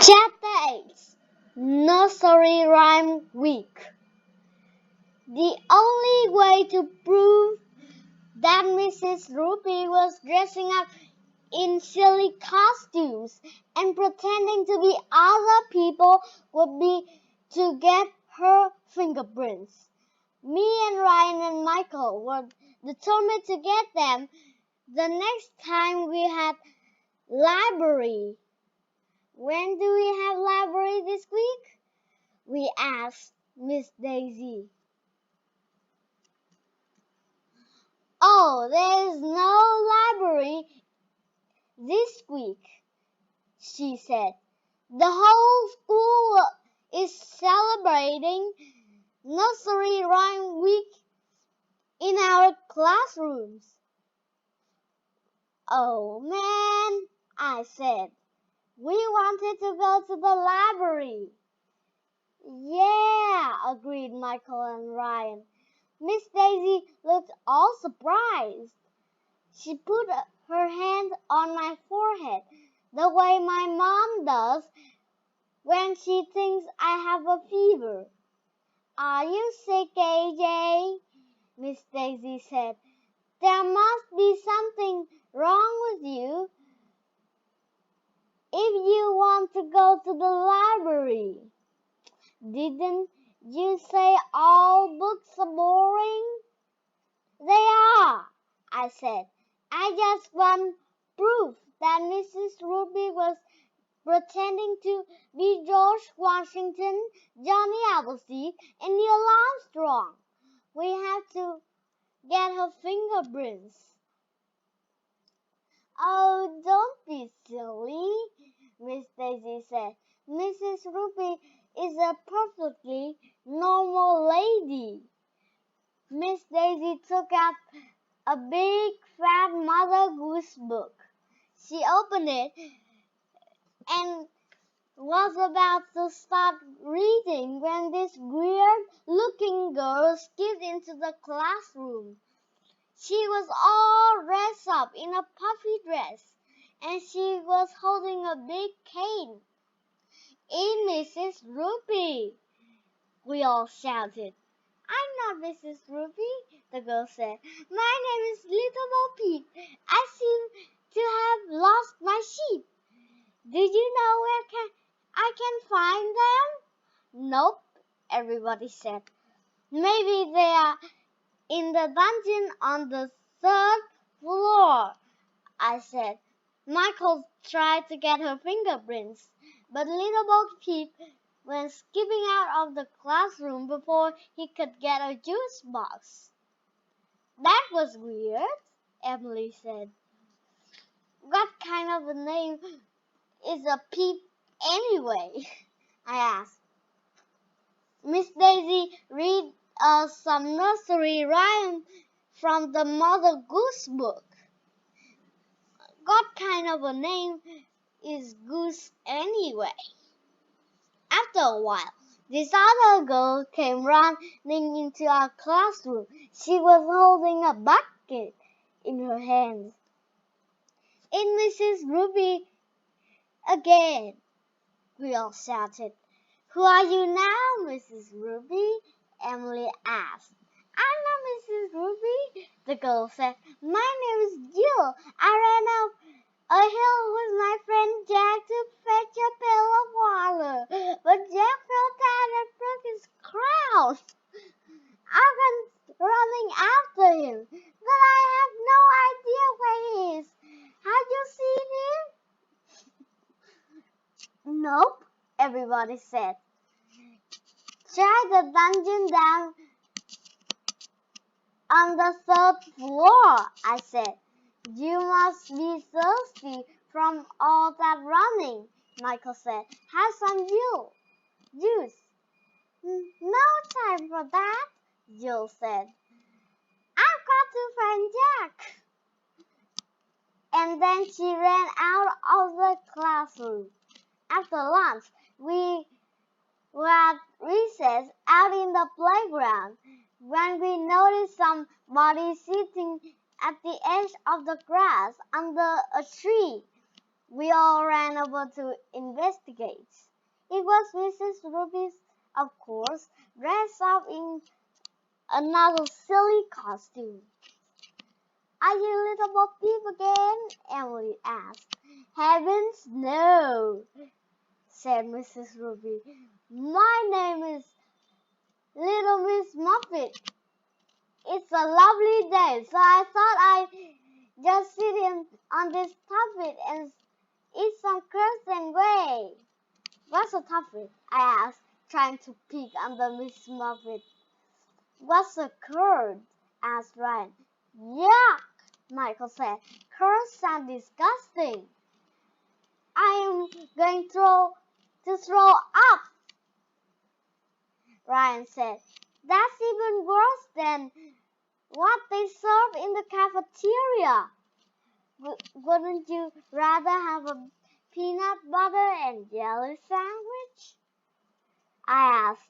Chapter 8 Nursery Rhyme Week. The only way to prove that Mrs. Roopy was dressing up in silly costumes and pretending to be other people would be to get her fingerprints. Me and Ryan and Michael were determined to get them the next time we had library. When do we have library this week? We asked Miss Daisy. Oh, there is no library this week, she said. The whole school is celebrating Nursery Rhyme Week in our classrooms. Oh man, I said. We wanted to go to the library. Yeah, agreed Michael and Ryan. Miss Daisy looked all surprised. She put her hand on my forehead, the way my mom does when she thinks I have a fever. Are you sick, AJ? Miss Daisy said. There must be something wrong with you if you want to go to the library. Didn't you say all books are boring? They are, I said. I just want proof that Mrs. Roopy was pretending to be George Washington, Johnny Appleseed, and Neil Armstrong. We have to get her fingerprints. Oh, don't be silly, Miss Daisy said. Mrs. Roopy is a perfectly normal lady. Miss Daisy took out a big fat Mother Goose book. She opened it and was about to start reading when this weird-looking girl skipped into the classroom. She was all dressed up in a puffy dress, and she was holding a big cane. It's Mrs. Roopy, we all shouted. I'm not Mrs. Roopy, the girl said. My name is Little Bo Peep. I seem to have lost my sheep. Did you know where I can find them? Nope, everybody said. Maybe they are in the dungeon on the 3rd floor, I said. Michael tried to get her fingerprints, but Little Bo Peep went skipping out of the classroom before he could get a juice box. That was weird, Emily said. What kind of a name is a Peep anyway? I asked. Miss Daisy read us some nursery rhyme from the Mother Goose book. What kind of a name is Goose anyway? After a while, this other girl came running into our classroom. She was holding a bucket in her hands. It's Mrs. Roopy again, we all shouted. Who are you now, Mrs. Roopy? Emily asked. I'm not Mrs. Roopy, the girl said. My name is Jill. I ran up a hill with my friend Jack to fetch a pail of water, but Jack fell down and broke his crown. I've been running after him, but I have no idea where he is. Have you seen him? Nope, everybody said. Try the dungeon down on the 3rd floor, I said. You must be thirsty from all that running, Michael said. Have some juice. No time for that, Jill said. I've got to find Jack. And then she ran out of the classroom. After lunch, we were at recess out in the playground when we noticed somebody sitting at the edge of the grass under a tree. We all ran over to investigate. It was Mrs. Roopy, of course, dressed up in another silly costume. "Are you Little Bo Peep again?" Emily asked. "Heavens, no," said Mrs. Roopy. "My name is Little Miss Muffet. It's a lovely day, so I thought I'd just sit in on this tuffet and eat some curds and whey." "What's a tuffet?" I asked, trying to peek under Miss Muffet. "What's a curd?" asked Ryan. "Yuck!" Michael said. "Curds sound disgusting. I am going to throw up." Ryan said. "That's even worse than what they serve in the cafeteria. Wouldn't you rather have a peanut butter and jelly sandwich?" I asked.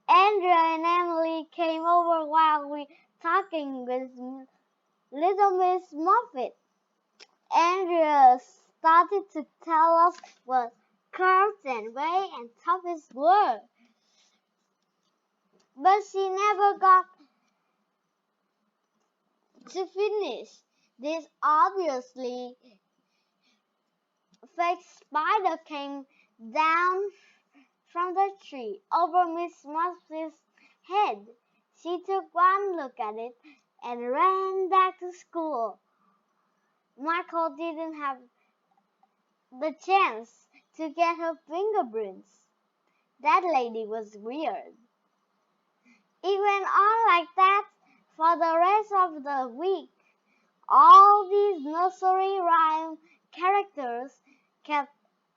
Andrea and Emily came over while we talking with Little Miss Muffet. Andrea started to tell us what curds and whey and toffees were, but she never got to finish. This obviously fake spider came down from the tree over Miss Muffet's head. She took one look at it and ran back to school. Michael didn't have the chance to get her fingerprints. That lady was weird. It went on like that for the rest of the week. All these nursery rhyme characters kept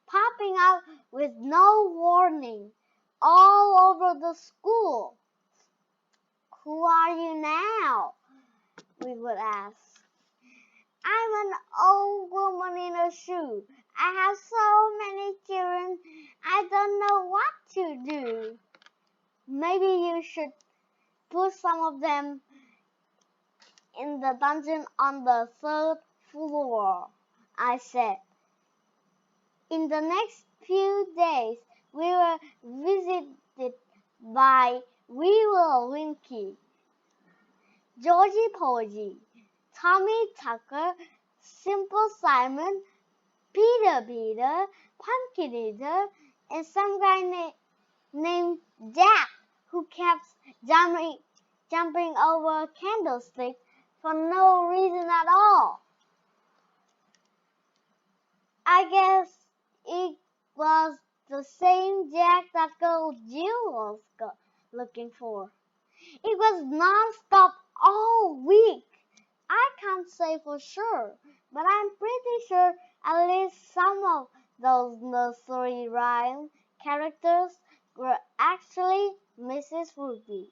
popping up with no warning all over the school. "Who are you now?" we would ask. "I'm an old woman in a shoe. I have so many children, I don't know what to do." "Maybe you should put some of them in the dungeon on the third floor," I said. In the next few days, we were visited by Weevil Winky, Georgie Porgy, Tommy Tucker, Simple Simon, Peter, Pumpkin Eater, and some guy named Jack who kept jumping over candlesticks for no reason at all. I guess it was the same Jack that girl Jill was looking for. It was non-stop all week. I can't say for sure, but I'm pretty sure at least some of those nursery rhyme characters were actually Mrs. Roopy.